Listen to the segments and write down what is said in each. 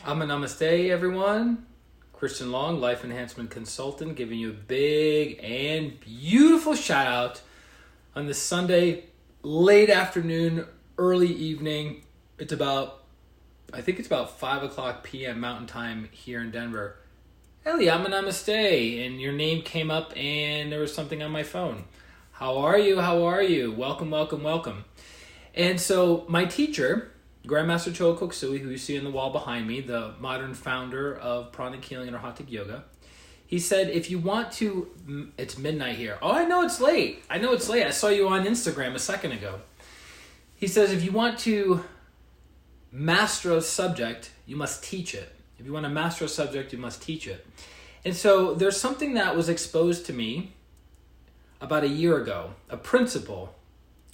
Namaste, everyone. ChristianRLong, life enhancement consultant, giving you a big and beautiful shout out on this Sunday, late afternoon, early evening. I think it's about 5 o'clock p.m. Mountain Time here in Denver. Ellie, Namaste, and your name came up and there was something on my phone. How are you? How are you? Welcome, welcome, welcome. And so my teacher, Grandmaster Choa Koksui, who you see on the wall behind me, the modern founder of pranic healing and Arhatic yoga, he said, if you want to, it's midnight here. Oh, I know it's late. I saw you on Instagram a second ago. He says, if you want to master a subject, you must teach it. If you want to master a subject, you must teach it. And so there's something that was exposed to me about a year ago, a principle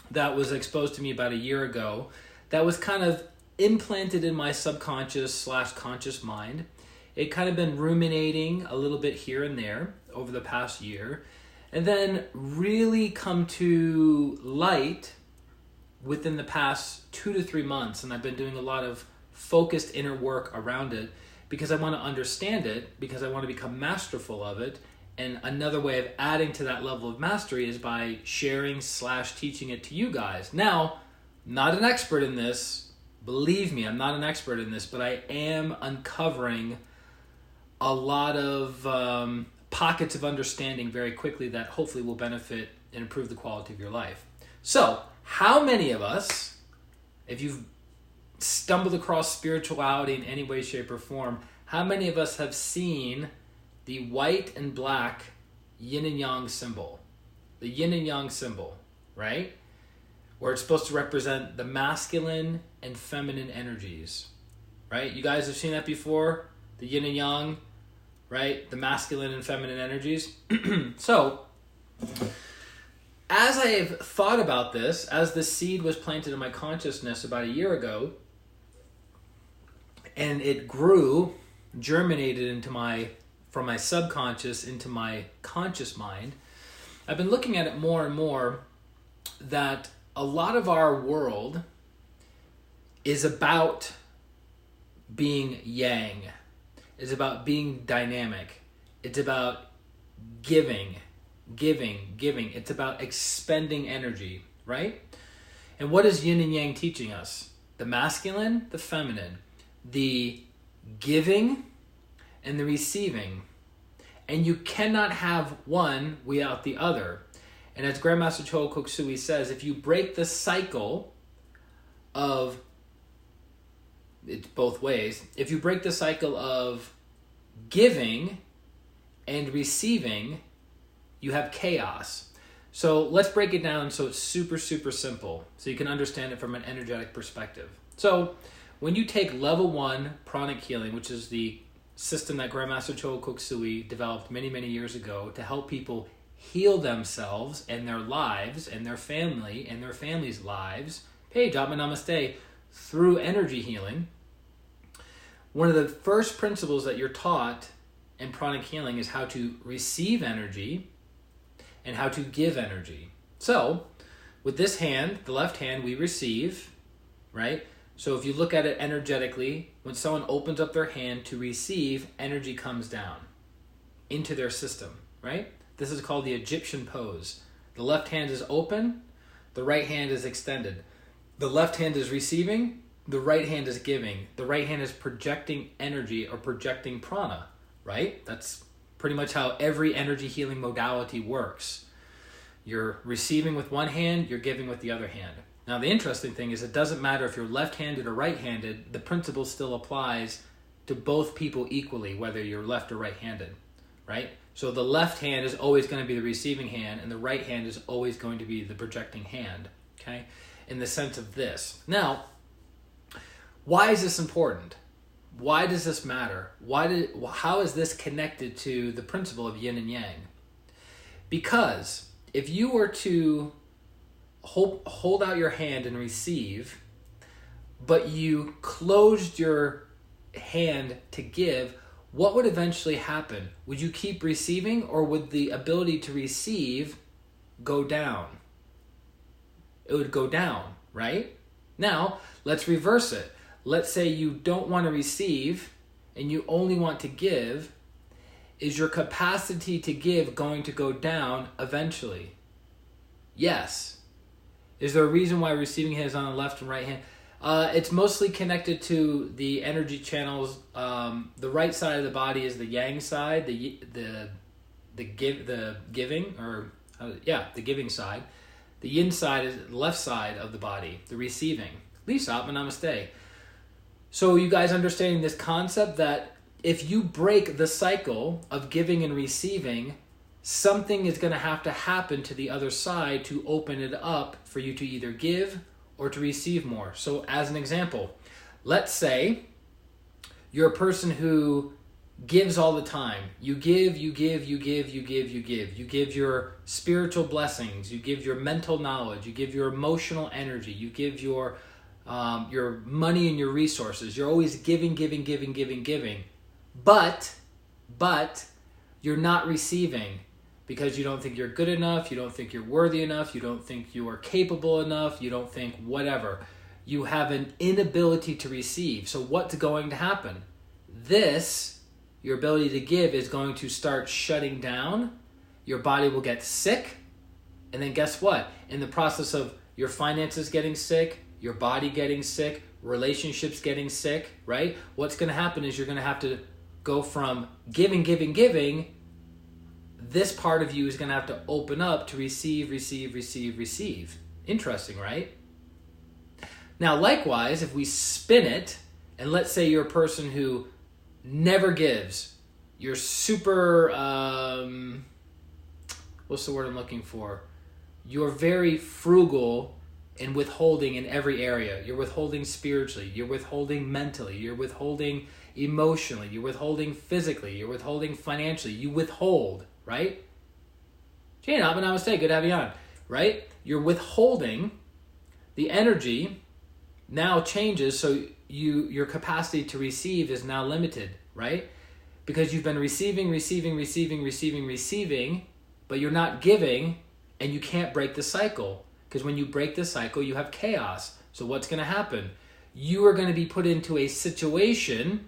that was exposed to me about a year ago that was kind of implanted in my subconscious/conscious mind. It kind of been ruminating a little bit here and there over the past year, and then really come to light within the past 2 to 3 months. And I've been doing a lot of focused inner work around it because I want to understand it, because I want to become masterful of it. And another way of adding to that level of mastery is by sharing/teaching it to you guys. Now, not an expert in this, believe me, I'm not an expert in this, but I am uncovering a lot of pockets of understanding very quickly that hopefully will benefit and improve the quality of your life. So, how many of us, if you've stumbled across spirituality in any way, shape, or form, how many of us have seen the white and black yin and yang symbol? The yin and yang symbol, right? Where it's supposed to represent the masculine and feminine energies, right? You guys have seen that before? The yin and yang, right? The masculine and feminine energies. So, as I have thought about this, as the seed was planted in my consciousness about a year ago, and it grew, germinated from my subconscious into my conscious mind, I've been looking at it more and more that a lot of our world is about being yang. It's about being dynamic. It's about giving. It's about expending energy, right? And what is yin and yang teaching us? The masculine, the feminine, the giving and the receiving. And you cannot have one without the other. And as Grandmaster Choa Koksui says, if you break the cycle of, it's both ways, if you break the cycle of giving and receiving, you have chaos. So let's break it down so it's super, super simple, so you can understand it from an energetic perspective. So when you take level 1 pranic healing, which is the system that Grandmaster Choa Koksui developed many, many years ago to help people heal themselves and their lives and their family and their family's lives, Paige, Namaste, through energy healing. One of the first principles that you're taught in pranic healing is how to receive energy and how to give energy. So, with this hand, the left hand, we receive, right? So if you look at it energetically, when someone opens up their hand to receive, energy comes down into their system, right? This is called the Egyptian pose. The left hand is open, the right hand is extended. The left hand is receiving, the right hand is giving. The right hand is projecting energy or projecting prana, right? That's pretty much how every energy healing modality works. You're receiving with one hand, you're giving with the other hand. Now the interesting thing is it doesn't matter if you're left-handed or right-handed, the principle still applies to both people equally, whether you're left or right-handed, right? So the left hand is always going to be the receiving hand, and the right hand is always going to be the projecting hand, okay? In the sense of this. Now, why is this important? Why does this matter? How is this connected to the principle of yin and yang? Because if you were to hold out your hand and receive, but you closed your hand to give, what would eventually happen? Would you keep receiving, or would the ability to receive go down? It would go down, right? Now, let's reverse it. Let's say you don't want to receive and you only want to give, is your capacity to give going to go down eventually? Yes. Is there a reason why receiving hand is on the left and right hand? It's mostly connected to the energy channels. The right side of the body is the yang side, the giving side. The yin side is the left side of the body, the receiving. Lisa, namaste. So you guys understanding this concept that if you break the cycle of giving and receiving, something is going to happen to the other side to open it up for you to either give or to receive more. So as an example, let's say you're a person who gives all the time. You give. You give your spiritual blessings. You give your mental knowledge. You give your emotional energy. You give your money and your resources. You're always giving. But you're not receiving because you don't think you're good enough. You don't think you're worthy enough. You don't think you are capable enough. You don't think whatever. You have an inability to receive. So what's going to happen? Your ability to give is going to start shutting down. Your body will get sick. And then guess what? In the process of your finances getting sick, your body getting sick, relationships getting sick, right? What's going to happen is you're going to have to go from giving. This part of you is going to have to open up to receive. Interesting, right? Now, likewise, if we spin it, and let's say you're a person who never gives, you're super, what's the word I'm looking for? You're very frugal and withholding in every area. You're withholding spiritually, you're withholding mentally, you're withholding emotionally, you're withholding physically, you're withholding financially. You withhold, right? Jane, namaste, good to have you on, right? You're withholding. The energy now changes, so your capacity to receive is now limited, right? Because you've been receiving, but you're not giving, and you can't break the cycle. Because when you break the cycle, you have chaos. So what's going to happen? You are going to be put into a situation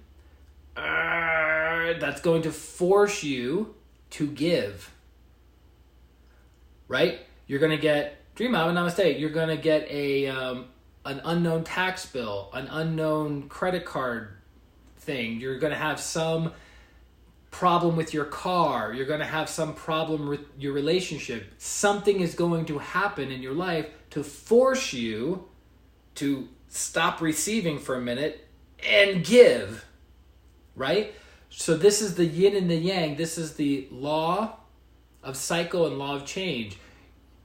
that's going to force you to give. Right? You're going to get, dream out, namaste, you're going to get an unknown tax bill, an unknown credit card thing. You're going to have some problem with your car. You're going to have some problem with your relationship. Something is going to happen in your life to force you to stop receiving for a minute and give, right? So this is the yin and the yang. This is the law of cycle and law of change.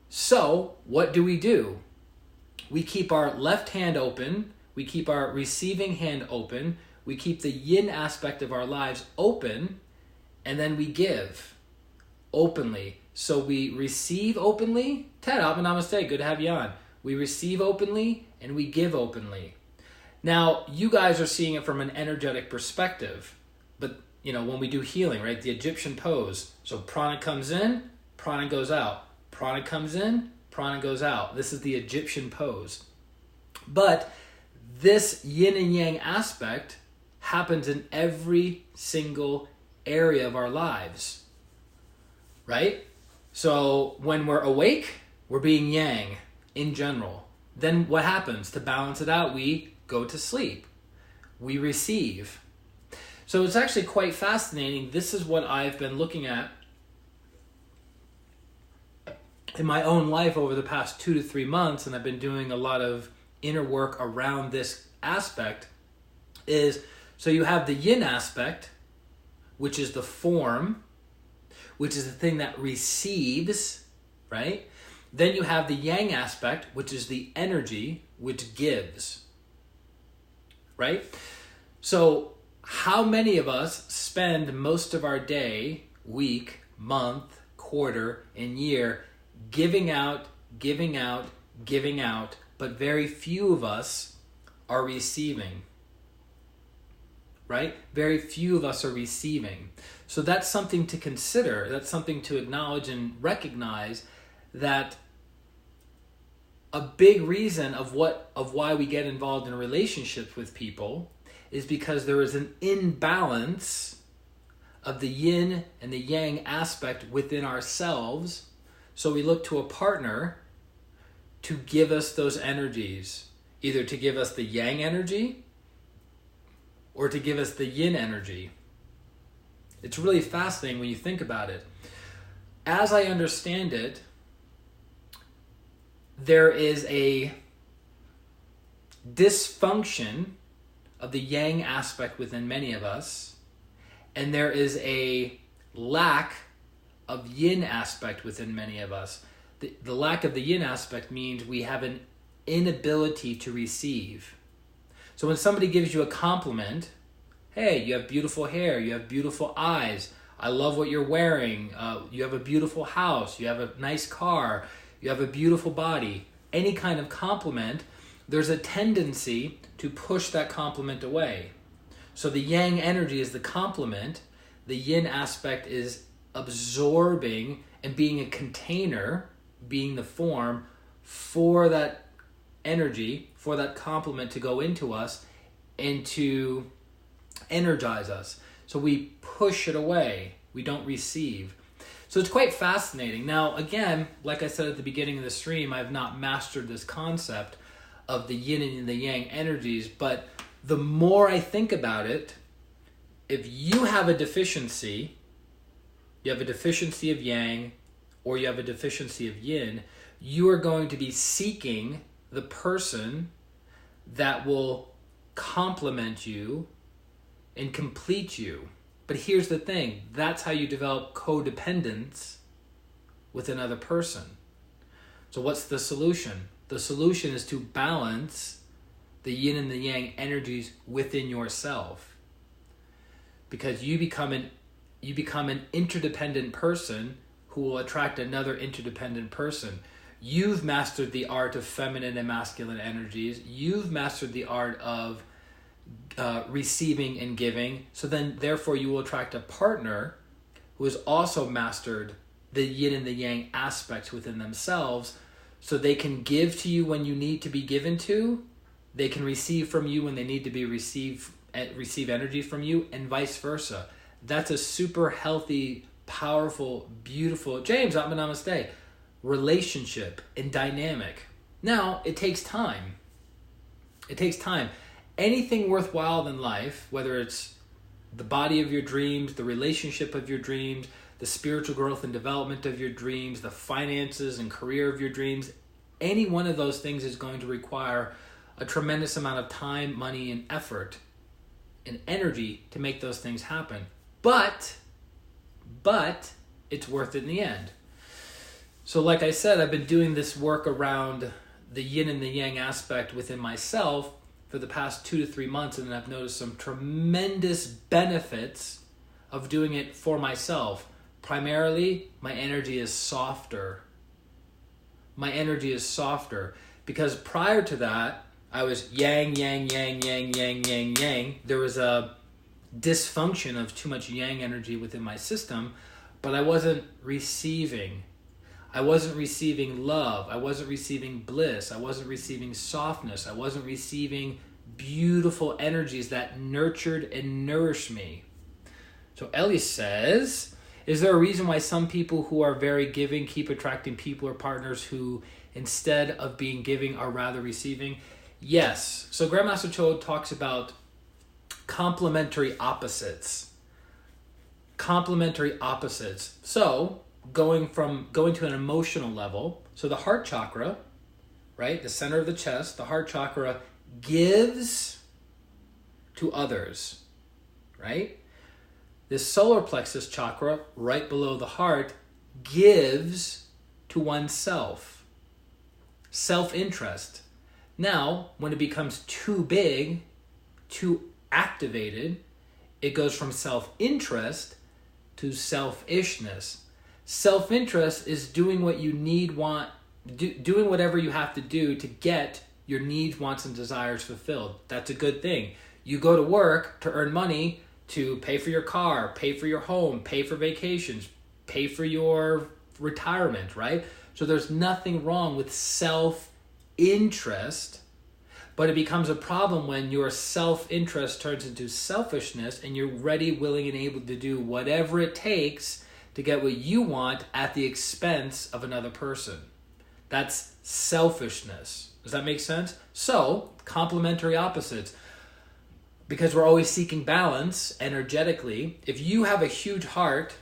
So what do? We keep our left hand open. We keep our receiving hand open. We keep the yin aspect of our lives open. And then we give openly. So we receive openly. Ted, namaste, good to have you on. We receive openly and we give openly. Now, you guys are seeing it from an energetic perspective. But, when we do healing, right? The Egyptian pose. So prana comes in, prana goes out. Prana comes in, prana goes out. This is the Egyptian pose. But this yin and yang aspect happens in every single area of our lives, right? So when we're awake, we're being yang in general. Then what happens? To balance it out, we go to sleep. We receive. So it's actually quite fascinating. This is what I've been looking at in my own life over the past 2 to 3 months, and I've been doing a lot of inner work around this aspect, so you have the yin aspect, which is the form, which is the thing that receives, right? Then you have the yang aspect, which is the energy, which gives, right? So how many of us spend most of our day, week, month, quarter, and year giving out, but very few of us are receiving? Right? Very few of us are receiving. So that's something to consider. That's something to acknowledge and recognize, that a big reason of why we get involved in relationships with people is because there is an imbalance of the yin and the yang aspect within ourselves. So we look to a partner to give us those energies, either to give us the yang energy or to give us the yin energy. It's really fascinating when you think about it. As I understand it, there is a dysfunction of the yang aspect within many of us, and there is a lack of yin aspect within many of us. The lack of the yin aspect means we have an inability to receive. So when somebody gives you a compliment, hey, you have beautiful hair, you have beautiful eyes, I love what you're wearing, you have a beautiful house, you have a nice car, you have a beautiful body, any kind of compliment, there's a tendency to push that compliment away. So the yang energy is the compliment, the yin aspect is absorbing and being a container, being the form for that energy, for that compliment to go into us and to energize us. So we push it away. We don't receive. So it's quite fascinating. Now, again, like I said at the beginning of the stream, I've not mastered this concept of the yin and the yang energies, but the more I think about it, if you have a deficiency, you have a deficiency of yang or you have a deficiency of yin, you are going to be seeking the person that will complement you and complete you. But here's the thing, that's how you develop codependence with another person. So what's the solution? The solution is to balance the yin and the yang energies within yourself. Because you become an interdependent person who will attract another interdependent person. You've mastered the art of feminine and masculine energies. You've mastered the art of receiving and giving. So then, therefore, you will attract a partner who has also mastered the yin and the yang aspects within themselves, so they can give to you when you need to be given to. They can receive from you when they need to be receive energy from you, and vice versa. That's a super healthy, powerful, beautiful, James, namaste, relationship and dynamic. Now, it takes time. It takes time. Anything worthwhile in life, whether it's the body of your dreams, the relationship of your dreams, the spiritual growth and development of your dreams, the finances and career of your dreams, any one of those things is going to require a tremendous amount of time, money, and effort and energy to make those things happen. But it's worth it in the end. So like I said, I've been doing this work around the yin and the yang aspect within myself for the past 2 to 3 months, and I've noticed some tremendous benefits of doing it for myself. Primarily, my energy is softer. My energy is softer because prior to that, I was yang, yang, yang, yang, yang, yang, yang. There was a dysfunction of too much yang energy within my system, but I wasn't receiving. I wasn't receiving love. I wasn't receiving bliss. I wasn't receiving softness. I wasn't receiving beautiful energies that nurtured and nourished me. So Ellie says, is there a reason why some people who are very giving keep attracting people or partners who, instead of being giving, are rather receiving? Yes. So Grandmaster Cho talks about complementary opposites. Complementary opposites. So going to an emotional level, so the heart chakra, right, the center of the chest, the heart chakra gives to others, right? This solar plexus chakra, right below the heart, gives to oneself. Self-interest. Now, when it becomes too big, too activated, it goes from self-interest to selfishness. Self-interest is doing what you doing whatever you have to do to get your needs, wants, and desires fulfilled. That's a good thing. You go to work to earn money to pay for your car, pay for your home, pay for vacations, pay for your retirement, right? So there's nothing wrong with self-interest, But it becomes a problem when your self-interest turns into selfishness and you're ready, willing, and able to do whatever it takes to get what you want at the expense of another person. That's selfishness. Does that make sense? So, complementary opposites. Because we're always seeking balance energetically, if you have a huge heart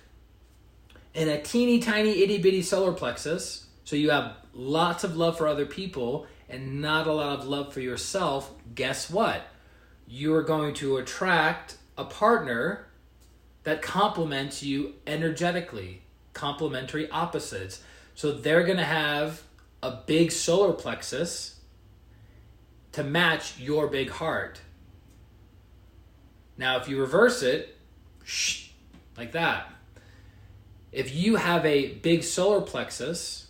and a teeny tiny itty bitty solar plexus, so you have lots of love for other people and not a lot of love for yourself, guess what? You are going to attract a partner that complements you energetically, complementary opposites. So they're going to have a big solar plexus to match your big heart. Now, if you reverse it, like that. If you have a big solar plexus,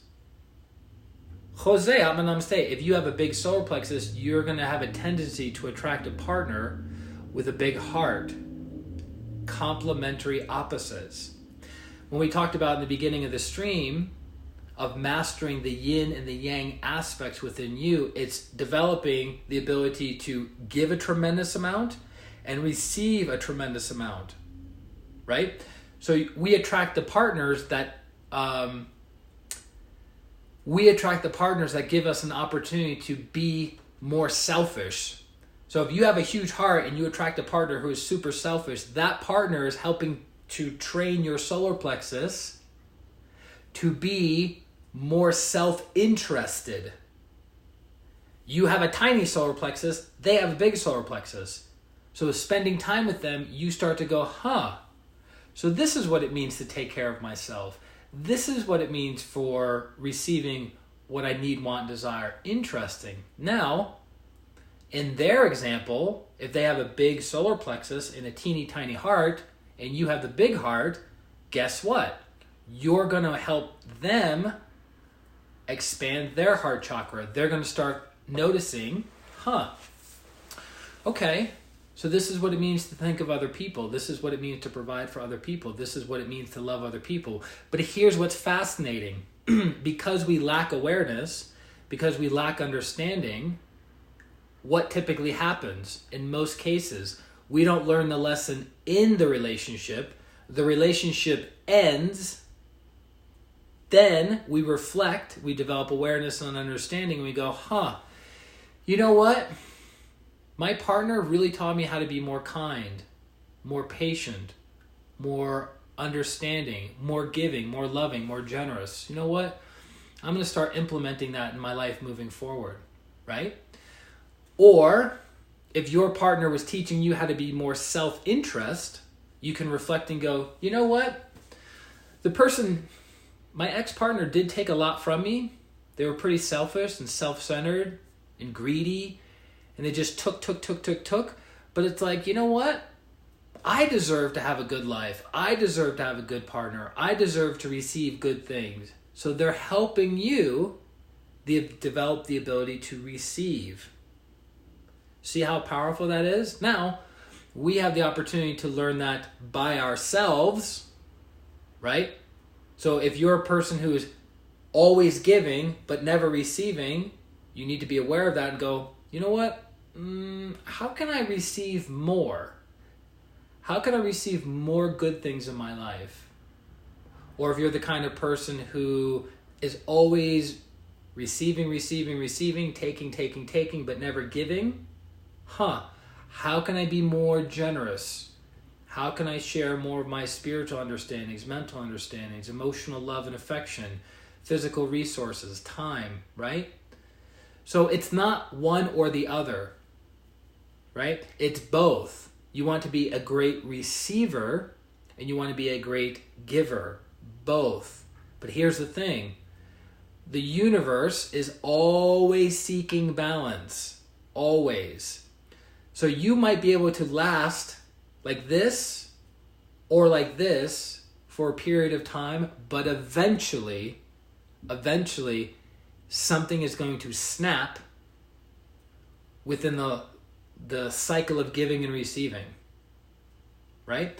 if you have a big solar plexus, you're going to have a tendency to attract a partner with a big heart. Complementary opposites. When we talked about in the beginning of the stream of mastering the yin and the yang aspects within you, it's developing the ability to give a tremendous amount and receive a tremendous amount, right? So we attract the partners that give us an opportunity to be more selfish. So if you have a huge heart and you attract a partner who is super selfish, that partner is helping to train your solar plexus to be more self-interested. You have a tiny solar plexus, they have a big solar plexus. So spending time with them, you start to go, so this is what it means to take care of myself. This is what it means for receiving what I need, want, desire. Interesting. Now, in their example, if they have a big solar plexus and a teeny tiny heart, and you have the big heart, guess what? You're going to help them expand their heart chakra. They're going to start noticing, okay, so this is what it means to think of other people. This is what it means to provide for other people. This is what it means to love other people. But here's what's fascinating. Because we lack awareness, because we lack understanding, what typically happens in most cases, we don't learn the lesson in the relationship. The relationship ends. Then we reflect, we develop awareness and understanding, and we go, you know what? My partner really taught me how to be more kind, more patient, more understanding, more giving, more loving, more generous. You know what? I'm going to start implementing that in my life moving forward, right? Or if your partner was teaching you how to be more self-interest, you can reflect and go, you know what? My ex-partner did take a lot from me. They were pretty selfish and self-centered and greedy. And they just took. But it's like, you know what? I deserve to have a good life. I deserve to have a good partner. I deserve to receive good things. So they're helping you develop the ability to receive. See how powerful that is? Now, we have the opportunity to learn that by ourselves, right? So if you're a person who is always giving but never receiving, you need to be aware of that and go, you know what? How can I receive more? How can I receive more good things in my life? Or if you're the kind of person who is always receiving, taking, but never giving, how can I be more generous? How can I share more of my spiritual understandings, mental understandings, emotional love and affection, physical resources, time, right? So it's not one or the other, right? It's both. You want to be a great receiver and you want to be a great giver, both. But here's the thing. The universe is always seeking balance, always. So you might be able to last like this or like this for a period of time, but eventually, something is going to snap within the cycle of giving and receiving, right?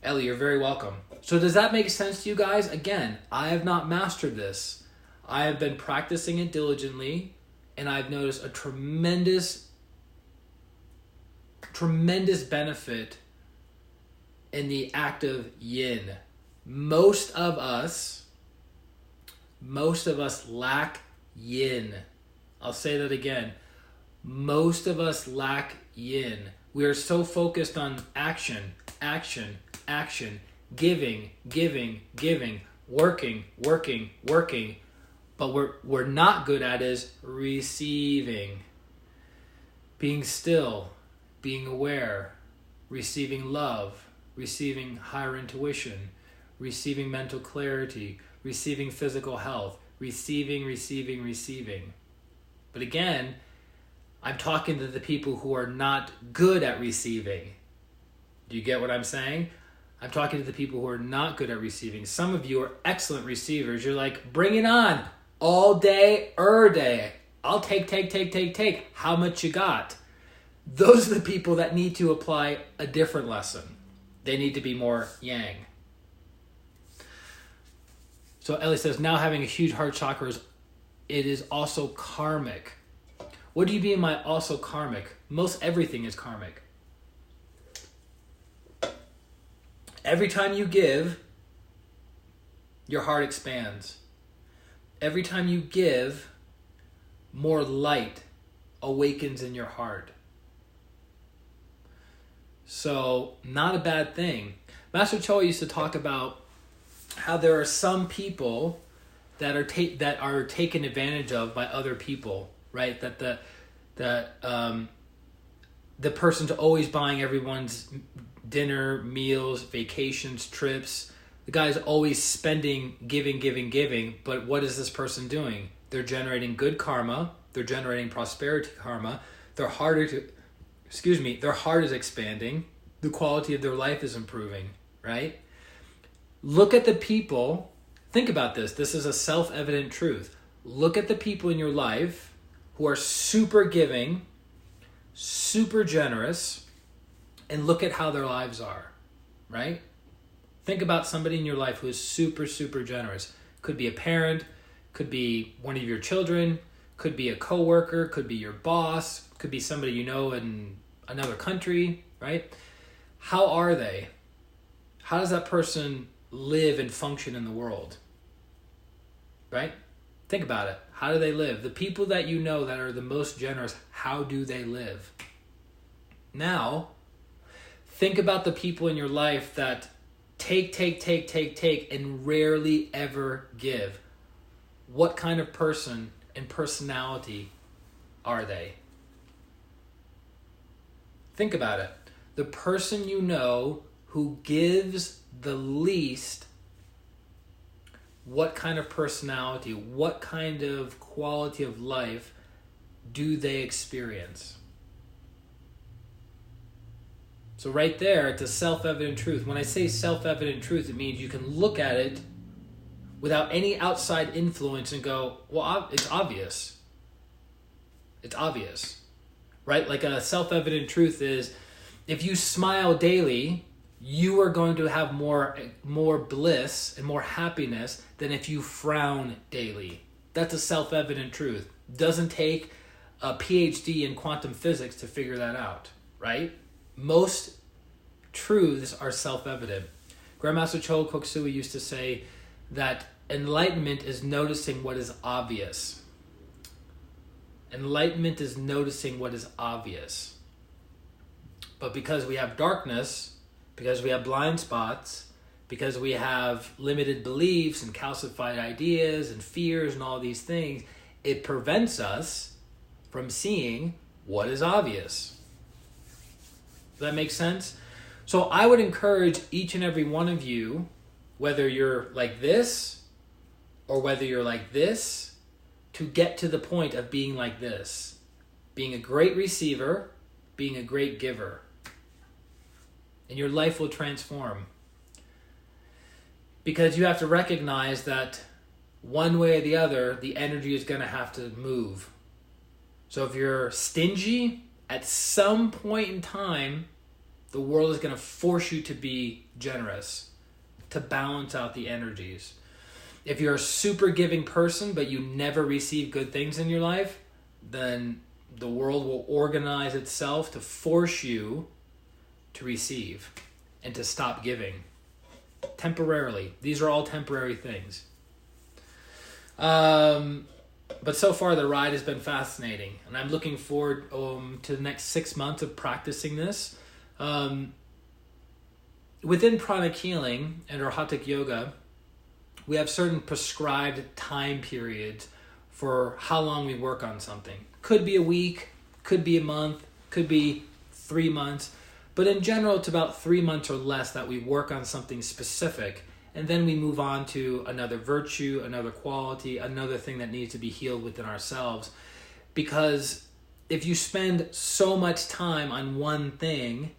Ellie, you're very welcome. So does that make sense to you guys? Again, I have not mastered this. I have been practicing it diligently and I've noticed a tremendous benefit in the act of yin. Most of us lack yin. I'll say that again. Most of us lack yin. We are so focused on action, giving, working. But we're not good at is receiving. Being still, being aware, receiving love, receiving higher intuition, receiving mental clarity, receiving physical health, receiving. But again, I'm talking to the people who are not good at receiving. Do you get what I'm saying? I'm talking to the people who are not good at receiving. Some of you are excellent receivers. You're like, bring it on. All day, day. I'll take. How much you got? Those are the people that need to apply a different lesson. They need to be more yang. So Ellie says, now having a huge heart chakra, it is also karmic. What do you mean by also karmic? Most everything is karmic. Every time you give, your heart expands. Every time you give, more light awakens in your heart. So, not a bad thing. Master Cho used to talk about how there are some people that are taken advantage of by other people, right? That the person's always buying everyone's dinner, meals, vacations, trips. The guy's always spending, giving, but what is this person doing? They're generating good karma, they're generating prosperity karma, their heart is expanding, the quality of their life is improving, right? Look at the people, think about this is a self-evident truth. Look at the people in your life who are super giving, super generous, and look at how their lives are, right? Think about somebody in your life who is super, super generous. Could be a parent, could be one of your children, could be a coworker, could be your boss, could be somebody you know in another country, right? How are they? How does that person live and function in the world? Right? Think about it. How do they live? The people that you know that are the most generous, how do they live? Now, think about the people in your life that take, and rarely ever give. What kind of person and personality are they? Think about it. The person you know who gives the least, what kind of personality, what kind of quality of life do they experience? So right there, it's a self-evident truth. When I say self-evident truth, it means you can look at it without any outside influence and go, well, it's obvious. It's obvious, right? Like a self-evident truth is, if you smile daily, you are going to have more bliss and more happiness than if you frown daily. That's a self-evident truth. Doesn't take a PhD in quantum physics to figure that out, right? Most truths are self-evident. Grandmaster Cho Koksui used to say that enlightenment is noticing what is obvious. Enlightenment is noticing what is obvious. But because we have darkness, because we have blind spots, because we have limited beliefs and calcified ideas and fears and all these things, it prevents us from seeing what is obvious. Does that make sense? So I would encourage each and every one of you, whether you're like this or whether you're like this, to get to the point of being like this. Being a great receiver, being a great giver. And your life will transform. Because you have to recognize that one way or the other, the energy is going to have to move. So if you're stingy, at some point in time, the world is going to force you to be generous, to balance out the energies. If you're a super giving person, but you never receive good things in your life, then the world will organize itself to force you to receive and to stop giving temporarily. These are all temporary things. But so far the ride has been fascinating, and I'm looking forward to the next 6 months of practicing this. Within pranic healing and or Hatha yoga, we have certain prescribed time periods for how long we work on something. Could be a week, could be a month, could be 3 months. But in general, it's about 3 months or less that we work on something specific. And then we move on to another virtue, another quality, another thing that needs to be healed within ourselves. Because if you spend so much time on one thing,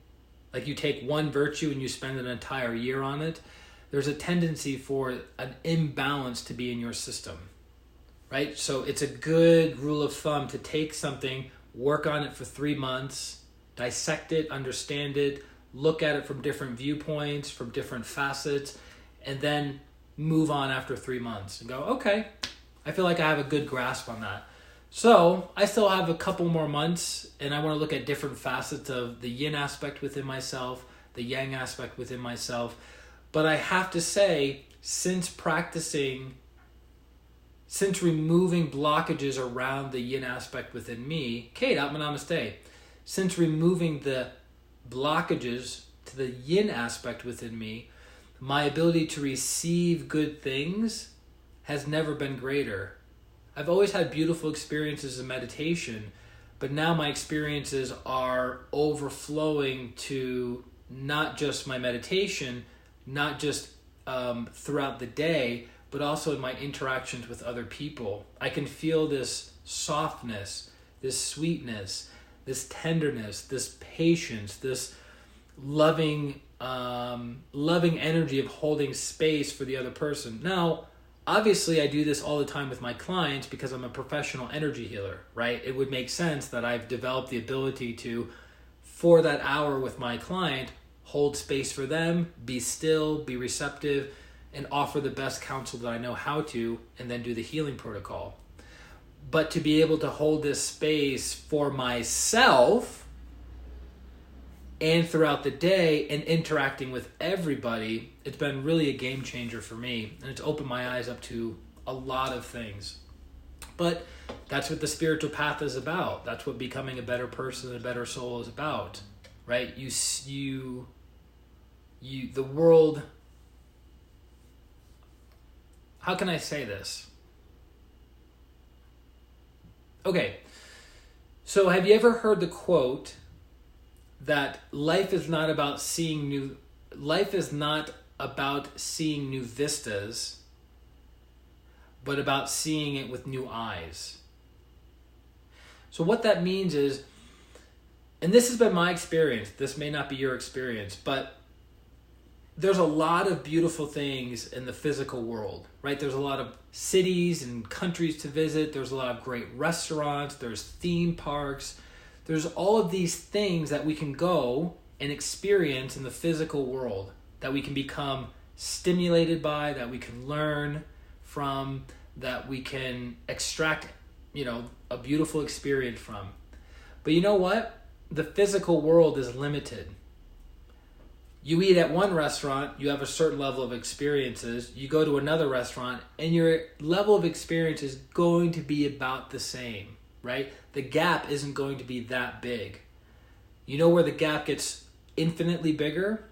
like you take one virtue and you spend an entire year on it, there's a tendency for an imbalance to be in your system, right? So it's a good rule of thumb to take something, work on it for 3 months, dissect it, understand it, look at it from different viewpoints, from different facets, and then move on after 3 months and go, okay, I feel like I have a good grasp on that. So I still have a couple more months, and I want to look at different facets of the yin aspect within myself, the yang aspect within myself. But I have to say, since removing blockages around the yin aspect within me, Kate, Atma Namaste, since removing the blockages to the yin aspect within me, my ability to receive good things has never been greater. I've always had beautiful experiences in meditation, but now my experiences are overflowing to not just my meditation, not just throughout the day, but also in my interactions with other people. I can feel this softness, this sweetness, this tenderness, this patience, this loving energy of holding space for the other person. Now, obviously, I do this all the time with my clients because I'm a professional energy healer, right? It would make sense that I've developed the ability to, for that hour with my client, hold space for them, be still, be receptive, and offer the best counsel that I know how to, and then do the healing protocol. But to be able to hold this space for myself and throughout the day and interacting with everybody, it's been really a game changer for me. And it's opened my eyes up to a lot of things. But that's what the spiritual path is about. That's what becoming a better person, a better soul is about, right? The world, how can I say this? Okay, so have you ever heard the quote that life is not about seeing new vistas, but about seeing it with new eyes? So what that means is, and this has been my experience, this may not be your experience, but there's a lot of beautiful things in the physical world, right? There's a lot of cities and countries to visit. There's a lot of great restaurants. There's theme parks. There's all of these things that we can go and experience in the physical world, that we can become stimulated by, that we can learn from, that we can extract, a beautiful experience from. But you know what? The physical world is limited. You eat at one restaurant, you have a certain level of experiences. You go to another restaurant, and your level of experience is going to be about the same, right? The gap isn't going to be that big. You know where the gap gets infinitely bigger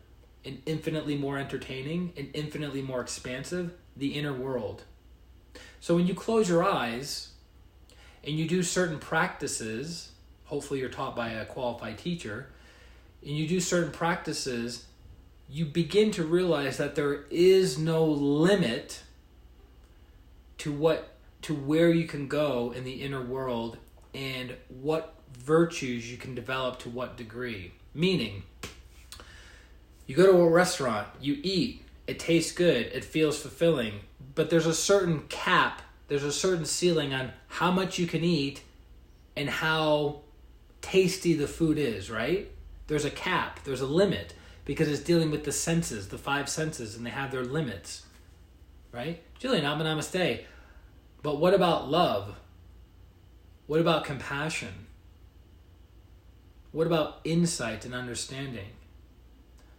and infinitely more entertaining and infinitely more expansive? The inner world. So when you close your eyes and you do certain practices, hopefully you're taught by a qualified teacher, and you do certain practices, you begin to realize that there is no limit to where you can go in the inner world and what virtues you can develop to what degree. Meaning, you go to a restaurant, you eat, it tastes good, it feels fulfilling, but there's a certain cap, there's a certain ceiling on how much you can eat and how tasty the food is, right? There's a cap, there's a limit, because it's dealing with the senses, the 5 senses, and they have their limits, right? Jillian, Atma Namaste. But what about love? What about compassion? What about insight and understanding?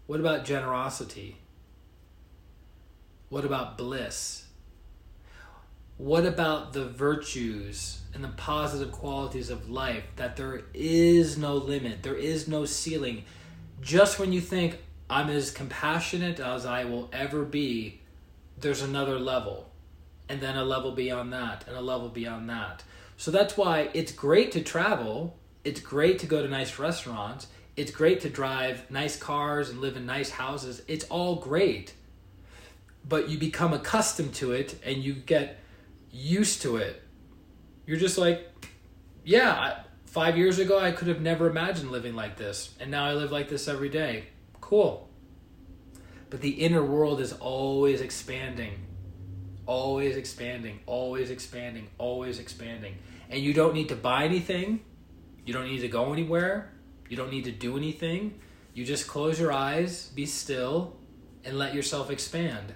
What about generosity? What about bliss? What about the virtues and the positive qualities of life, that there is no limit, there is no ceiling? Just when you think, I'm as compassionate as I will ever be, there's another level, and then a level beyond that, and a level beyond that. So that's why it's great to travel, it's great to go to nice restaurants, it's great to drive nice cars and live in nice houses. It's all great, but you become accustomed to it and you get used to it. You're just like, yeah, 5 years ago I could have never imagined living like this, and now I live like this every day. Cool. But the inner world is always expanding, always expanding, always expanding, always expanding. And you don't need to buy anything. You don't need to go anywhere. You don't need to do anything. You just close your eyes, be still, and let yourself expand.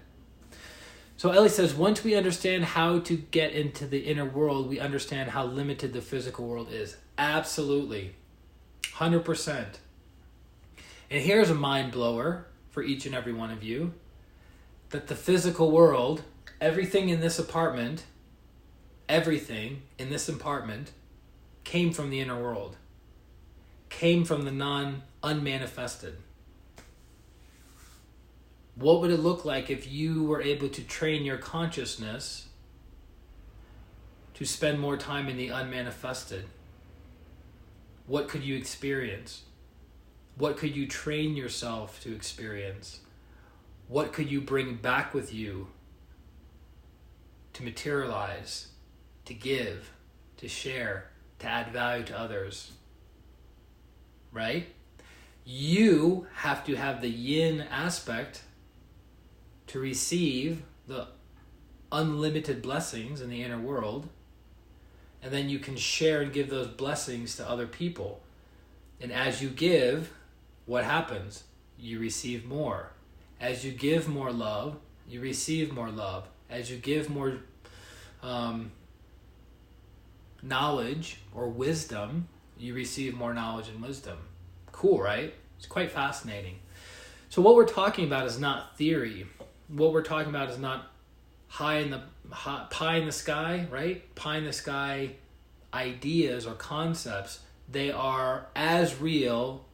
So Ellie says, once we understand how to get into the inner world, we understand how limited the physical world is. Absolutely. 100%. And here's a mind blower for each and every one of you, that the physical world, everything in this apartment came from the inner world, came from the unmanifested. What would it look like if you were able to train your consciousness to spend more time in the unmanifested? What could you experience? What could you train yourself to experience? What could you bring back with you to materialize, to give, to share, to add value to others? Right? You have to have the yin aspect to receive the unlimited blessings in the inner world, and then you can share and give those blessings to other people. And as you give, what happens? You receive more. As you give more love, you receive more love. As you give more knowledge or wisdom, you receive more knowledge and wisdom. Cool, right? It's quite fascinating. So what we're talking about is not theory. What we're talking about is not pie in the sky, right? Pie in the sky ideas or concepts. They are as real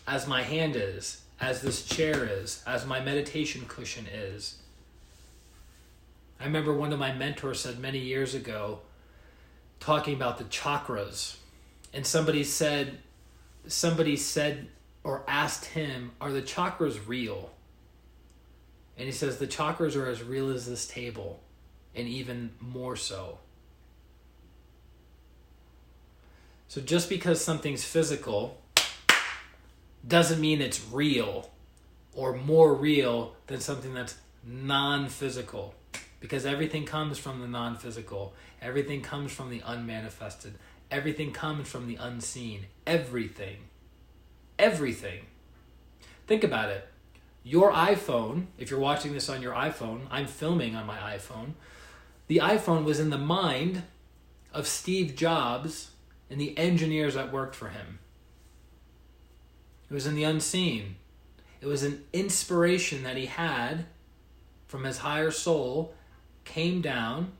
as my hand is, as this chair is, as my meditation cushion is. I remember one of my mentors said many years ago, talking about the chakras, and somebody said or asked him, are the chakras real? And he says, the chakras are as real as this table, and even more so. So just because something's physical doesn't mean it's real or more real than something that's non-physical, because everything comes from the non-physical. Everything comes from the unmanifested. Everything comes from the unseen. Everything. Think about it. Your iPhone, if you're watching this on your iPhone, I'm filming on my iPhone. The iPhone was in the mind of Steve Jobs and the engineers that worked for him. It was in the unseen. It was an inspiration that he had from his higher soul, came down,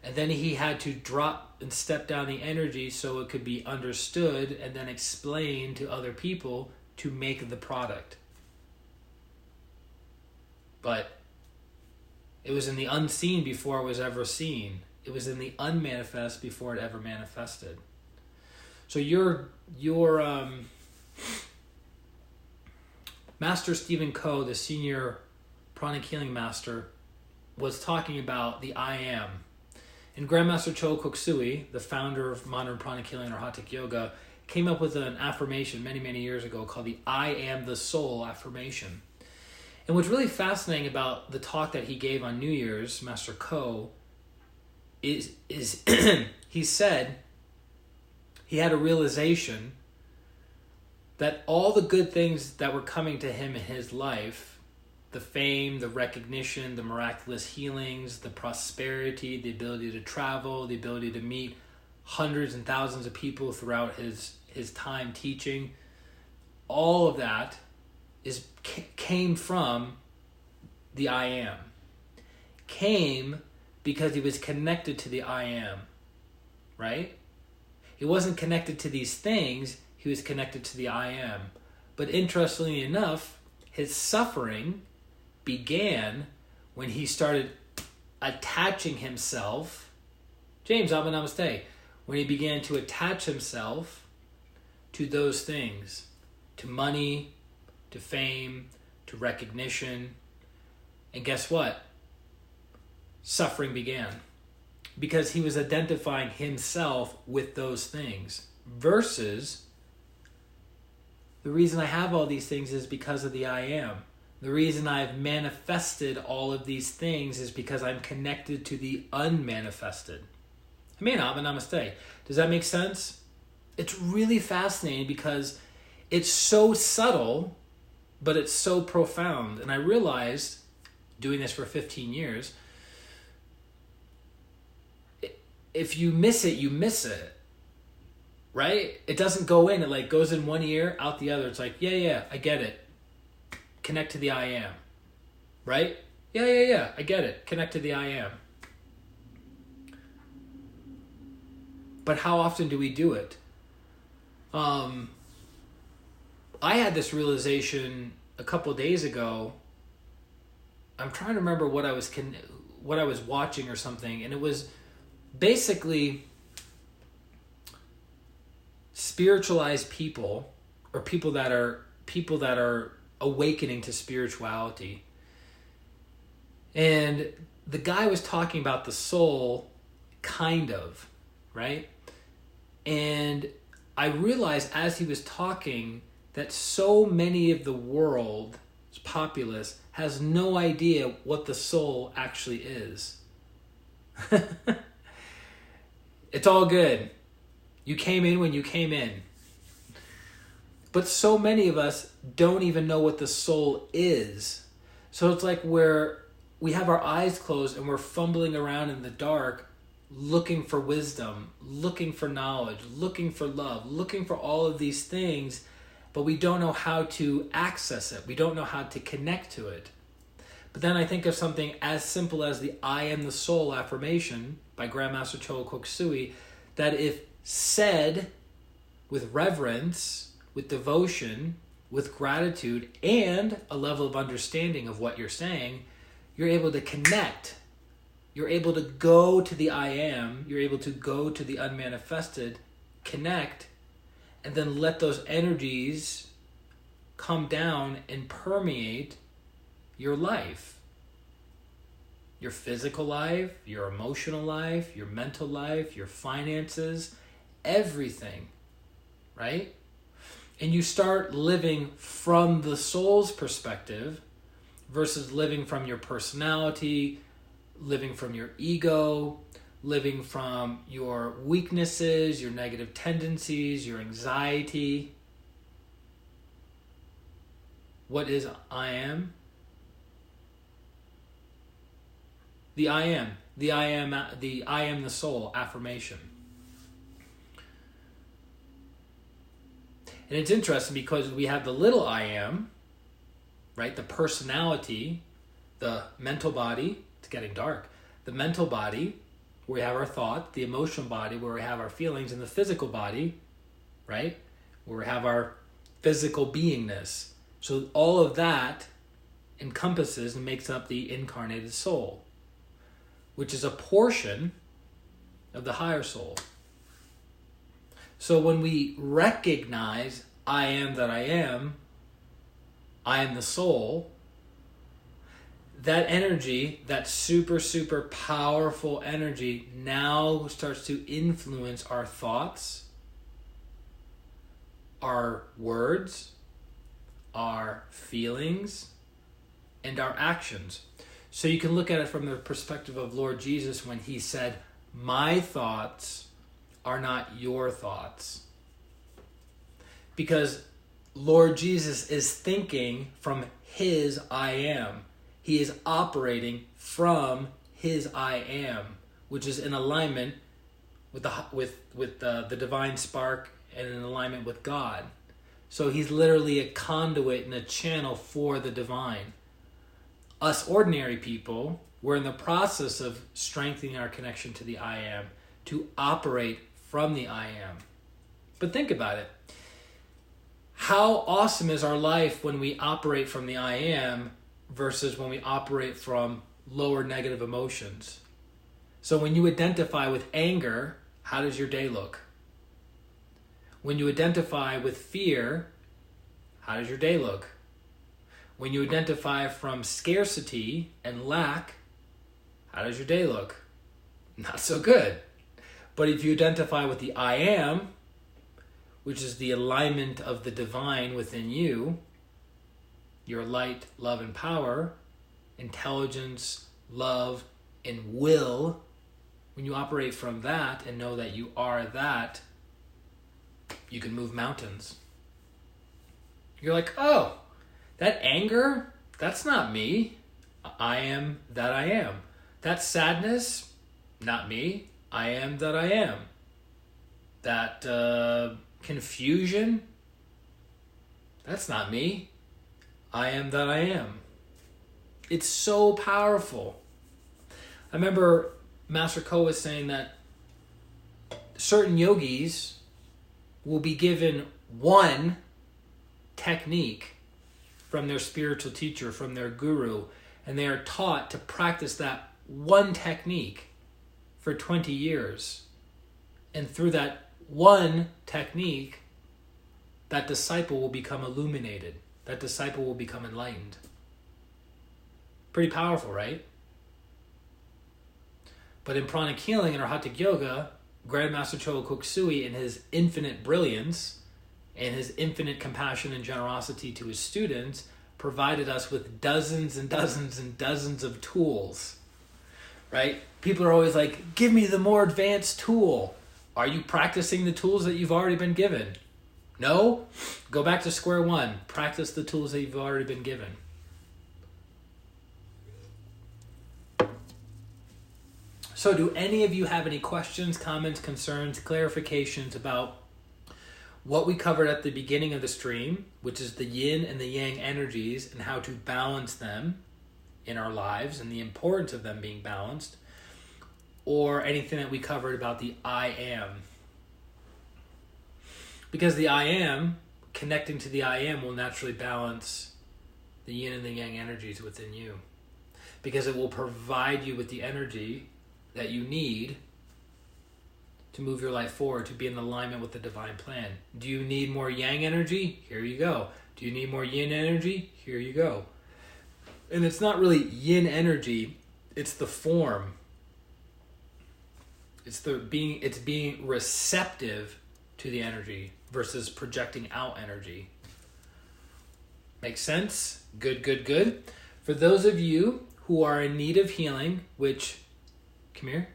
and then he had to drop and step down the energy so it could be understood and then explained to other people to make the product. But it was in the unseen before it was ever seen. It was in the unmanifest before it ever manifested. So your Master Stephen Coe, the senior pranic healing master, was talking about the I am. And Grandmaster Cho Koksui, the founder of modern pranic healing or Hatha Yoga, came up with an affirmation many, many years ago called the I am the soul affirmation. And what's really fascinating about the talk that he gave on New Year's, Master Ko, is he said he had a realization that all the good things that were coming to him in his life, the fame, the recognition, the miraculous healings, the prosperity, the ability to travel, the ability to meet hundreds and thousands of people throughout his time teaching. All of that came from the I am. Came because he was connected to the I am, right? He wasn't connected to these things, he was connected to the I am. But interestingly enough, his suffering began when he started attaching himself, James, Abba Namaste, when he began to attach himself to those things, to money, to fame, to recognition. And guess what? Suffering began because he was identifying himself with those things versus the reason I have all these things is because of the I am. The reason I've manifested all of these things is because I'm connected to the unmanifested. Amen, Abba Namaste. Does that make sense? It's really fascinating because it's so subtle, but it's so profound. And I realized, doing this for 15 years, if you miss it, you miss it. Right? It doesn't go in. It like goes in one ear, out the other. It's like, yeah, I get it. Connect to the I am. Right? Yeah, I get it. Connect to the I am. But how often do we do it? I had this realization a couple of days ago. I'm trying to remember what I was watching or something, and it was basically spiritualized people, or people that are awakening to spirituality. And the guy was talking about the soul, kind of, right? And I realized as he was talking that so many of the world's populace has no idea what the soul actually is. It's all good. You came in when you came in. But so many of us don't even know what the soul is. So it's like we have our eyes closed and we're fumbling around in the dark, looking for wisdom, looking for knowledge, looking for love, looking for all of these things, but we don't know how to access it. We don't know how to connect to it. But then I think of something as simple as the I am the soul affirmation by Grandmaster Choa Koksui, that if said with reverence, with devotion, with gratitude, and a level of understanding of what you're saying, you're able to connect. You're able to go to the I am. You're able to go to the unmanifested, connect, and then let those energies come down and permeate your life. Your physical life, your emotional life, your mental life, your finances, everything, right? And you start living from the soul's perspective versus living from your personality, living from your ego, living from your weaknesses, your negative tendencies, your anxiety. What is I am? The I am. The I am the soul affirmation. And it's interesting because we have the little I am, right? The personality, the mental body. It's getting dark. The mental body, where we have our thought, the emotional body, where we have our feelings, and the physical body, right? Where we have our physical beingness. So all of that encompasses and makes up the incarnated soul, which is a portion of the higher soul. So when we recognize I am that I am the soul, that energy, that super, super powerful energy now starts to influence our thoughts, our words, our feelings, and our actions. So you can look at it from the perspective of Lord Jesus when he said, "My thoughts are not your thoughts." Because Lord Jesus is thinking from his I am. He is operating from his I am, which is in alignment the divine spark and in alignment with God. So he's literally a conduit and a channel for the divine. Us ordinary people, we're in the process of strengthening our connection to the I Am, to operate from the I Am. But think about it. How awesome is our life when we operate from the I Am versus when we operate from lower negative emotions? So when you identify with anger, how does your day look? When you identify with fear, how does your day look? When you identify from scarcity and lack, how does your day look? Not so good. But if you identify with the I Am, which is the alignment of the divine within you, your light, love, and power, intelligence, love, and will, when you operate from that and know that you are that, you can move mountains. You're like, oh, that anger, that's not me. I am that I am. That sadness, not me. I am that I am. That confusion, that's not me. I am that I am. It's so powerful. I remember Master Ko was saying that certain yogis will be given one technique from their spiritual teacher, from their guru, and they are taught to practice that one technique for 20 years. And through that one technique, that disciple will become illuminated. That disciple will become enlightened. Pretty powerful, right? But in pranic healing and Arhatic yoga, Grandmaster Chola Koksui, in his infinite brilliance and his infinite compassion and generosity to his students, provided us with dozens and dozens and dozens of tools, right? People are always like, give me the more advanced tool. Are you practicing the tools that you've already been given? No? Go back to square one. Practice the tools that you've already been given. So do any of you have any questions, comments, concerns, clarifications about what we covered at the beginning of the stream, which is the yin and the yang energies and how to balance them in our lives and the importance of them being balanced, or anything that we covered about the I Am? Because the I Am, connecting to the I Am, will naturally balance the yin and the yang energies within you, because it will provide you with the energy that you need to move your life forward, to be in alignment with the divine plan. Do you need more yang energy? Here you go. Do you need more yin energy? Here you go. And it's not really yin energy, it's the form. It's being receptive to the energy versus projecting out energy. Makes sense? Good, good, good. For those of you who are in need of healing, which, come here,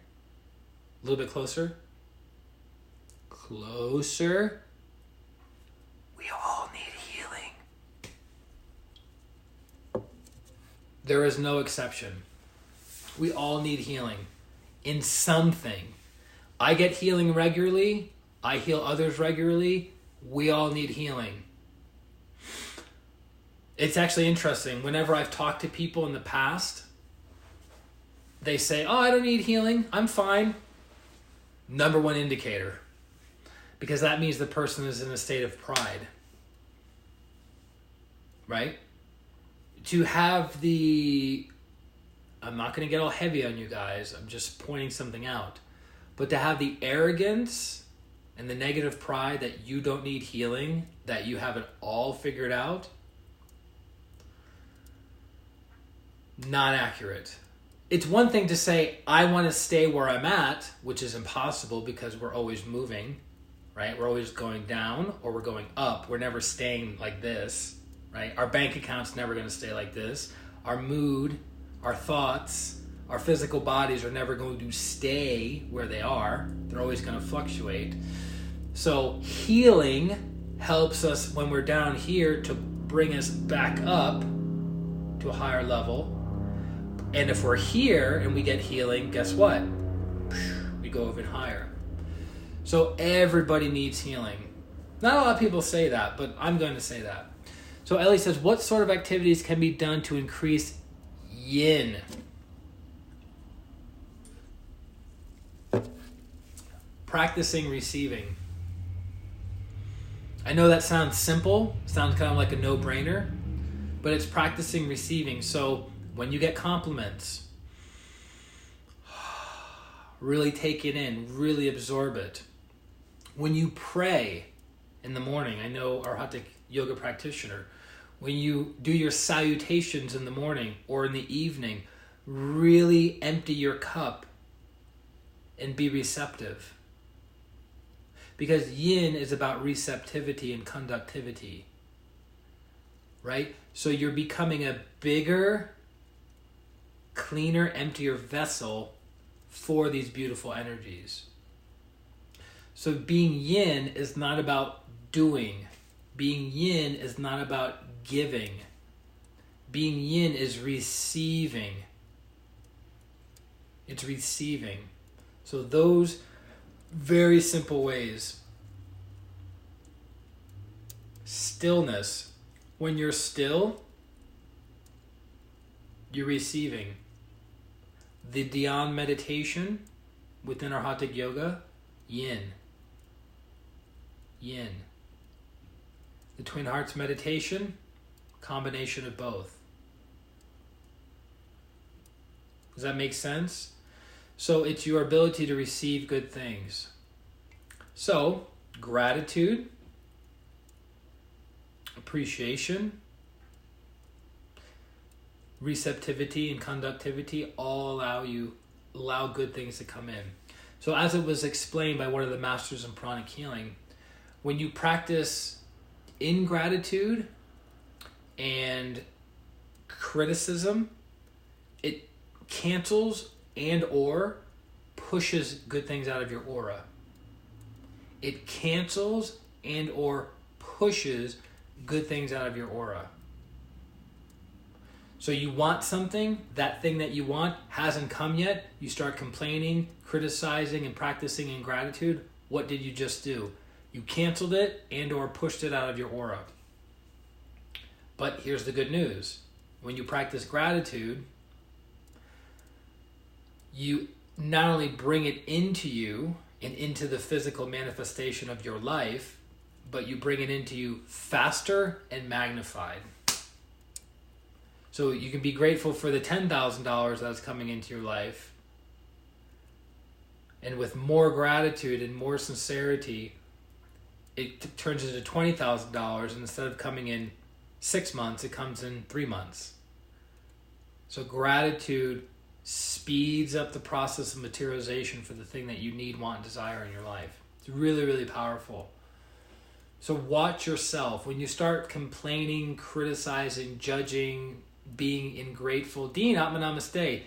a little bit closer. Closer. We all need healing. There is no exception. We all need healing in something. I get healing regularly. I heal others regularly. We all need healing. It's actually interesting. Whenever I've talked to people in the past, they say, oh, I don't need healing. I'm fine. Number one indicator. Because that means the person is in a state of pride. Right? To have the... I'm not going to get all heavy on you guys. I'm just pointing something out. But to have the arrogance and the negative pride that you don't need healing, that you have it all figured out, not accurate. It's one thing to say, I want to stay where I'm at, which is impossible because we're always moving, right? We're always going down or we're going up. We're never staying like this, right? Our bank account's never going to stay like this. Our mood, our thoughts, our physical bodies are never going to stay where they are. They're always going to fluctuate. So healing helps us when we're down here to bring us back up to a higher level. And if we're here and we get healing, guess what? We go even higher. So everybody needs healing. Not a lot of people say that, but I'm going to say that. So Ellie says, what sort of activities can be done to increase yin? Practicing receiving. I know that sounds simple, sounds kind of like a no-brainer, but it's practicing receiving. So when you get compliments, really take it in, really absorb it. When you pray in the morning, I know our Hatha yoga practitioner, when you do your salutations in the morning or in the evening, really empty your cup and be receptive. Because yin is about receptivity and conductivity, right? So you're becoming a bigger, cleaner, emptier vessel for these beautiful energies. So being yin is not about doing. Being yin is not about giving. Being yin is receiving. It's receiving. So those very simple ways. Stillness. When you're still, you're receiving. The Dhyan meditation within our Hatha yoga, yin. Yin. The Twin Hearts meditation, combination of both. Does that make sense? So it's your ability to receive good things. So, gratitude, appreciation, receptivity, and conductivity all allow good things to come in. So as it was explained by one of the masters in pranic healing, when you practice ingratitude and criticism, it cancels and or pushes good things out of your aura. It cancels and or pushes good things out of your aura. So you want something, that thing that you want hasn't come yet, you start complaining, criticizing, and practicing ingratitude. What did you just do? You canceled it and or pushed it out of your aura. But here's the good news. When you practice gratitude, you not only bring it into you and into the physical manifestation of your life, but you bring it into you faster and magnified. So you can be grateful for the $10,000 that's coming into your life. And with more gratitude and more sincerity, it turns into $20,000, and instead of coming in 6 months, it comes in 3 months. So gratitude speeds up the process of materialization for the thing that you need, want, and desire in your life. It's really, really powerful. So watch yourself. When you start complaining, criticizing, judging, being ingrateful, Dean, Atma Namaste,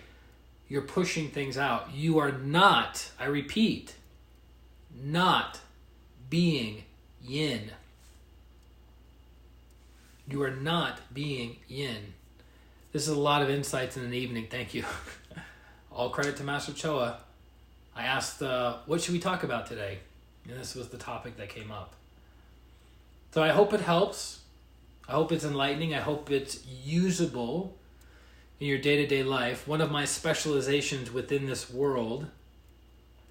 you're pushing things out. You are not, I repeat, not being yin. You are not being yin. This is a lot of insights in an evening. Thank you. All credit to Master Choa. I asked, what should we talk about today? And this was the topic that came up. So I hope it helps. I hope it's enlightening. I hope it's usable in your day-to-day life. One of my specializations within this world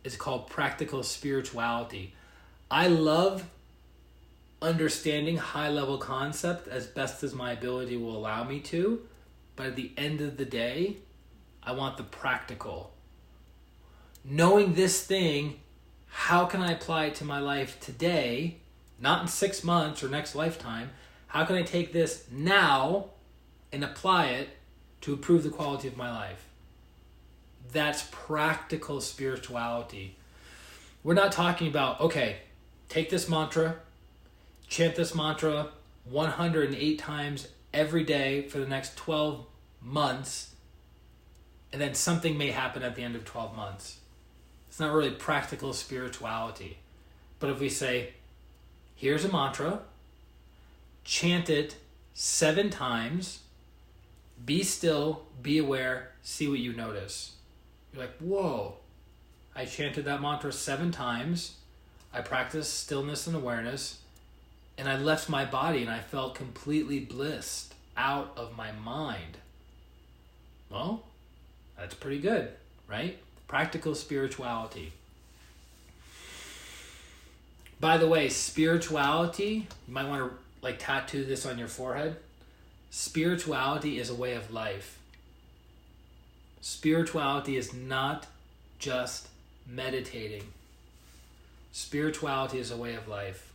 is called practical spirituality. I love understanding high-level concept as best as my ability will allow me to, but at the end of the day, I want the practical. Knowing this thing, how can I apply it to my life today, not in 6 months or next lifetime? How can I take this now and apply it to improve the quality of my life? That's practical spirituality. We're not talking about, okay, take this mantra, chant this mantra 108 times every day for the next 12 months, and then something may happen at the end of 12 months. It's not really practical spirituality. But if we say, here's a mantra, chant it 7 times, be still, be aware, see what you notice. You're like, whoa, I chanted that mantra 7 times. I practiced stillness and awareness, and I left my body and I felt completely blissed out of my mind. Well, that's pretty good, right? Practical spirituality. By the way, spirituality, you might want to like tattoo this on your forehead. Spirituality is a way of life. Spirituality is not just meditating. Spirituality is a way of life.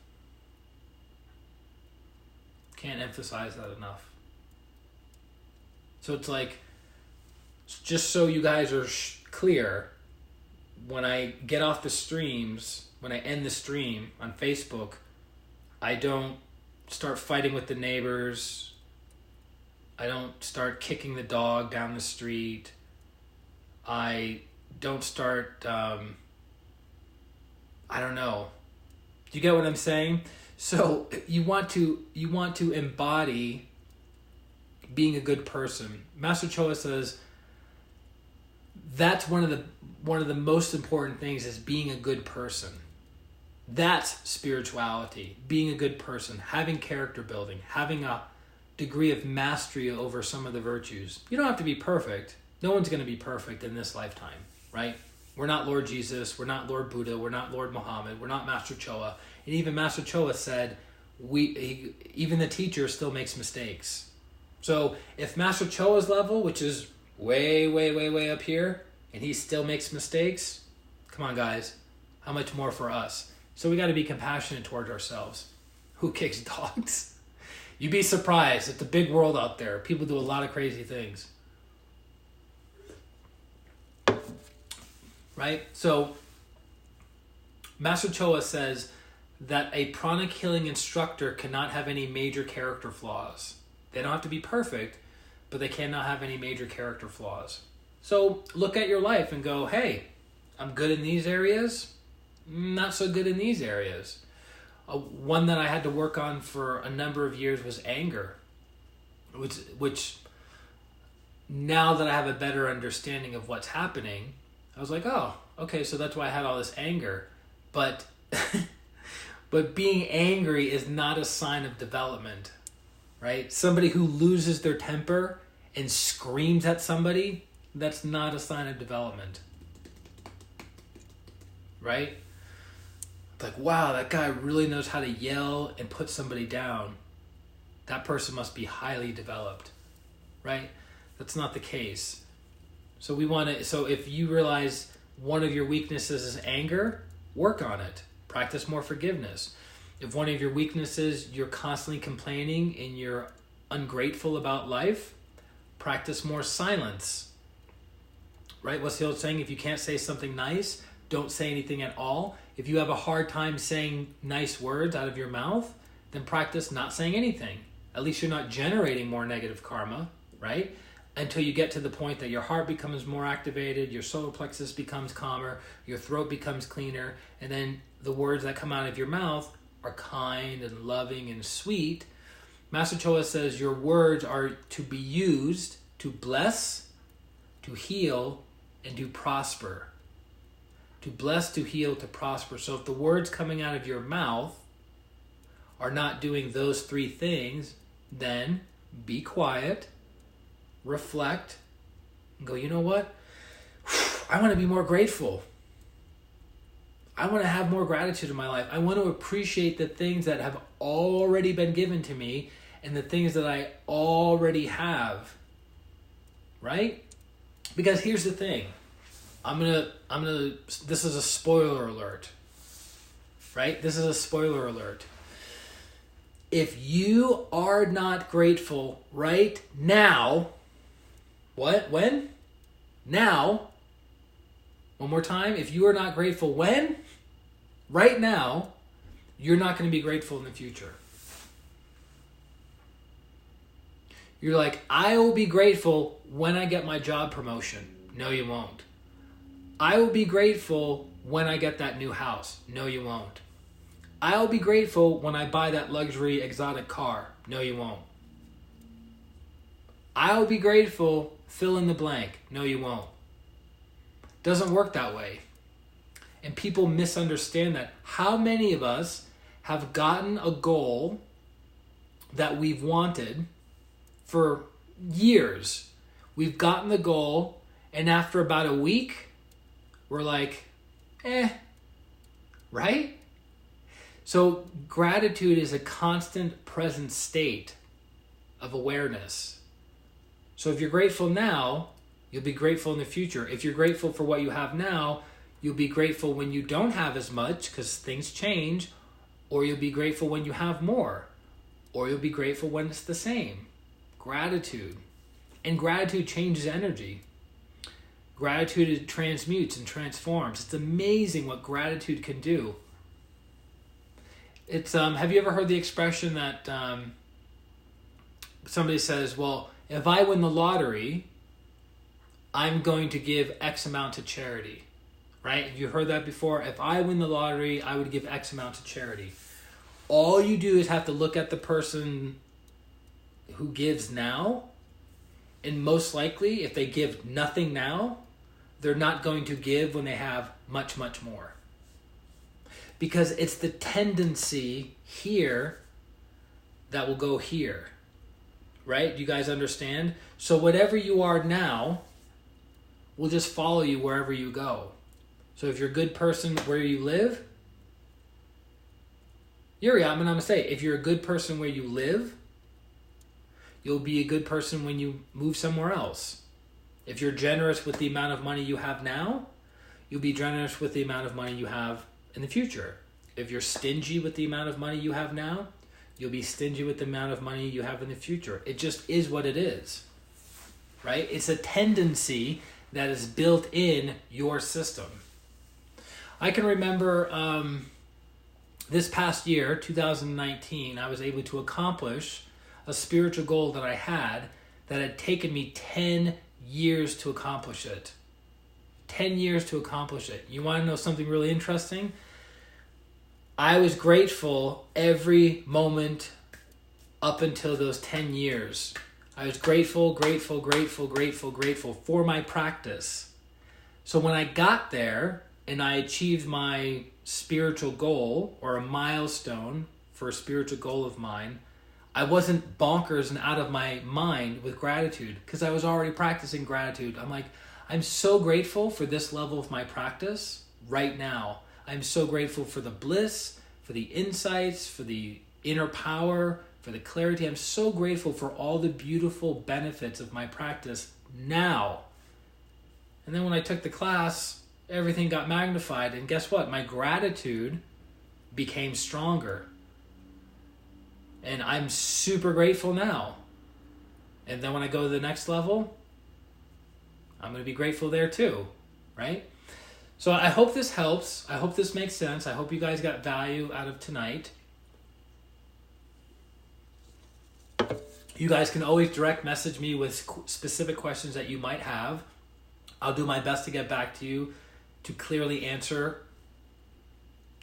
Can't emphasize that enough. So it's like, just so you guys are clear, when I get off the streams, when I end the stream on Facebook, I don't start fighting with the neighbors. I don't start kicking the dog down the street. I don't start, I don't know. Do you get what I'm saying? So you want to embody being a good person. Master Choa says that's one of the most important things is being a good person. That's spirituality, being a good person, having character building, having a degree of mastery over some of the virtues. You don't have to be perfect. No one's going to be perfect in this lifetime, right? We're not Lord Jesus, we're not Lord Buddha, we're not Lord Muhammad, we're not Master Choa. And even Master Choa said, even the teacher still makes mistakes. So if Master Choa's level, which is way, way, way, way up here, and he still makes mistakes, come on guys, how much more for us? So we got to be compassionate towards ourselves. Who kicks dogs? You'd be surprised. It's a big world out there. People do a lot of crazy things. Right? So Master Choa says that a pranic healing instructor cannot have any major character flaws. They don't have to be perfect, but they cannot have any major character flaws. So look at your life and go, hey, I'm good in these areas, not so good in these areas. One that I had to work on for a number of years was anger, which now that I have a better understanding of what's happening, I was like, oh, okay, so that's why I had all this anger. But but being angry is not a sign of development, right? Somebody who loses their temper and screams at somebody, that's not a sign of development, right? Like, wow, that guy really knows how to yell and put somebody down. That person must be highly developed, right? That's not the case. So if you realize one of your weaknesses is anger, work on it. Practice more forgiveness. If one of your weaknesses, you're constantly complaining and you're ungrateful about life, practice more silence. Right? What's the old saying? If you can't say something nice, don't say anything at all. If you have a hard time saying nice words out of your mouth, then practice not saying anything. At least you're not generating more negative karma, right? Until you get to the point that your heart becomes more activated, your solar plexus becomes calmer, your throat becomes cleaner, and then the words that come out of your mouth are kind and loving and sweet. Master Choa says your words are to be used to bless, to heal, and to prosper. To bless, to heal, to prosper. So if the words coming out of your mouth are not doing those three things, then be quiet, reflect, and go, you know what? I want to be more grateful. I want to have more gratitude in my life. I want to appreciate the things that have already been given to me and the things that I already have. Right? Because here's the thing. This is a spoiler alert. Right? This is a spoiler alert. If you are not grateful right now, what? When? Now. One more time. If you are not grateful when? Right now, you're not going to be grateful in the future. You're like, I will be grateful when I get my job promotion. No, you won't. I will be grateful when I get that new house. No, you won't. I'll be grateful when I buy that luxury exotic car. No, you won't. I'll be grateful, fill in the blank. No, you won't. Doesn't work that way. And people misunderstand that. How many of us have gotten a goal that we've wanted for years? We've gotten the goal, and after about a week, we're like, right? So gratitude is a constant present state of awareness. So if you're grateful now, you'll be grateful in the future. If you're grateful for what you have now, you'll be grateful when you don't have as much because things change, or you'll be grateful when you have more, or you'll be grateful when it's the same. Gratitude. And gratitude changes energy. Gratitude transmutes and transforms. It's amazing what gratitude can do. It's have you ever heard the expression that somebody says, well, if I win the lottery, I'm going to give X amount to charity, right? Have you heard that before? If I win the lottery, I would give X amount to charity. All you do is have to look at the person who gives now, and most likely, if they give nothing now, they're not going to give when they have much, much more. Because it's the tendency here that will go here, right? Do you guys understand? So whatever you are now will just follow you wherever you go. So if you're a good person where you live, I'm going to say, if you're a good person where you live, you'll be a good person when you move somewhere else. If you're generous with the amount of money you have now, you'll be generous with the amount of money you have in the future. If you're stingy with the amount of money you have now, you'll be stingy with the amount of money you have in the future. It just is what it is, right? It's a tendency that is built in your system. I can remember this past year, 2019, I was able to accomplish a spiritual goal that I had that had taken me 10 years to accomplish it. 10 years to accomplish it. You want to know something really interesting? I was grateful every moment up until those 10 years. I was grateful for my practice. So when I got there and I achieved my spiritual goal or a milestone for a spiritual goal of mine, I wasn't bonkers and out of my mind with gratitude because I was already practicing gratitude. I'm like, I'm so grateful for this level of my practice right now. I'm so grateful for the bliss, for the insights, for the inner power, for the clarity. I'm so grateful for all the beautiful benefits of my practice now. And then when I took the class, everything got magnified. And guess what? My gratitude became stronger. And I'm super grateful now. And then when I go to the next level, I'm going to be grateful there too, right? So I hope this helps. I hope this makes sense. I hope you guys got value out of tonight. You guys can always direct message me with specific questions that you might have. I'll do my best to get back to you to clearly answer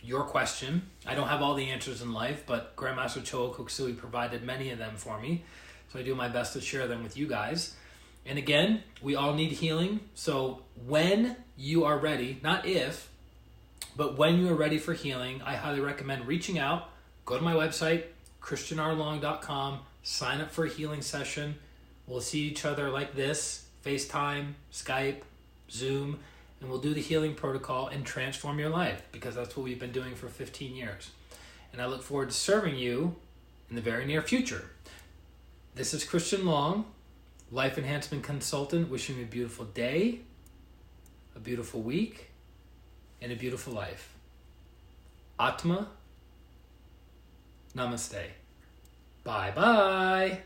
your question. I don't have all the answers in life, but Grandmaster Choa Koksui provided many of them for me. So I do my best to share them with you guys. And again, we all need healing. So when you are ready, not if, but when you are ready for healing, I highly recommend reaching out. Go to my website, ChristianRLong.com, sign up for a healing session. We'll see each other like this, FaceTime, Skype, Zoom, and we'll do the healing protocol and transform your life because that's what we've been doing for 15 years. And I look forward to serving you in the very near future. This is Christian Long, Life Enhancement Consultant, wishing you a beautiful day, a beautiful week, and a beautiful life. Atma, Namaste. Bye-bye.